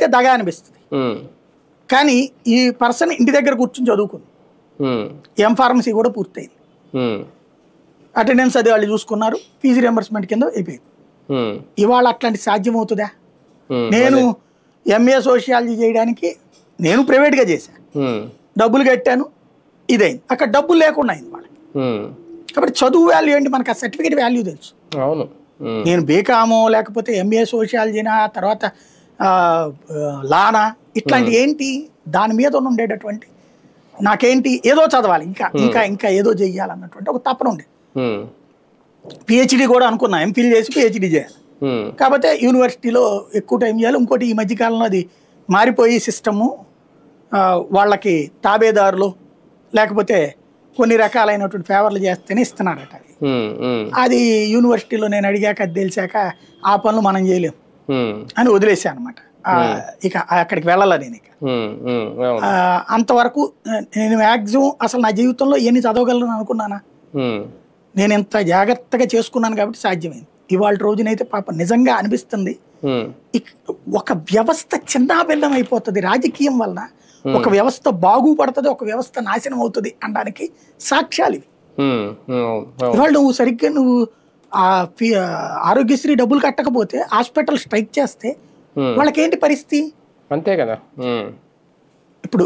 అయితే దగా అనిపిస్తుంది. కానీ ఈ పర్సన్ ఇంటి దగ్గర కూర్చొని చదువుకుంది, ఫార్మసీ కూడా పూర్తయింది, అటెండెన్స్ అది వాళ్ళు చూసుకున్నారు, ఫీజు రియంబర్స్మెంట్ కింద అయిపోయింది. ఇవాళ అట్లాంటి సాధ్యం అవుతుందా? నేను ఎంఏ సోషియాలజీ చేయడానికి నేను ప్రైవేట్గా చేశాను, డబ్బులు కట్టాను, ఇదైంది. అక్కడ డబ్బులు లేకుండా అయింది వాళ్ళకి. కాబట్టి చదువు వాల్యూ ఏంటి, మనకు ఆ సర్టిఫికేట్ వాల్యూ తెలుసు. నేను బీకామో లేకపోతే ఎంఏ సోషియాలజీనా తర్వాత లానా ఇట్లాంటి ఏంటి దాని మీద ఉండేటటువంటి నాకేంటి ఏదో చదవాలి, ఇంకా ఇంకా ఇంకా ఏదో చెయ్యాలన్నటువంటి ఒక తపన ఉండేది. పిహెచ్డి కూడా అనుకున్నా, ఎంఫిల్ చేసి పిహెచ్డి చేయాలి. కాకపోతే యూనివర్సిటీలో ఎక్కువ టైం చేయాలి. ఇంకోటి ఈ మధ్యకాలంలో అది మారిపోయి సిస్టము, వాళ్ళకి తాబేదారులు లేకపోతే కొన్ని రకాలైనటువంటి ఫేవర్లు చేస్తేనే ఇస్తున్నారట. అది యూనివర్సిటీలో నేను అడిగాక అది తెలిసాక ఆ పనులు మనం చేయలేము అని వదిలేసాను అనమాట. ఇక అక్కడికి వెళ్ళాల నేను. ఇక అంతవరకు నేను మ్యాక్సిమం అసలు నా జీవితంలో ఎన్ని చదవగలను అనుకున్నానా, నేను ఎంత జాగ్రత్తగా చేసుకున్నాను కాబట్టి సాధ్యమైంది. ఇవాళ రోజునైతే పాప నిజంగా అనిపిస్తుంది ఒక వ్యవస్థ చిన్నాభిన్నం అయిపోతుంది రాజకీయం వలన. ఒక వ్యవస్థ బాగుపడుతుంది, ఒక వ్యవస్థ నాశనం అవుతుంది అనడానికి సాక్ష్యాలు ఇవి. ఇవాళ నువ్వు సరిగ్గా నువ్వు ఆరోగ్యశ్రీ డబ్బులు కట్టకపోతే హాస్పిటల్ స్ట్రైక్ చేస్తే వాళ్ళకేంటి పరిస్థితి? అంతే కదా. ఇప్పుడు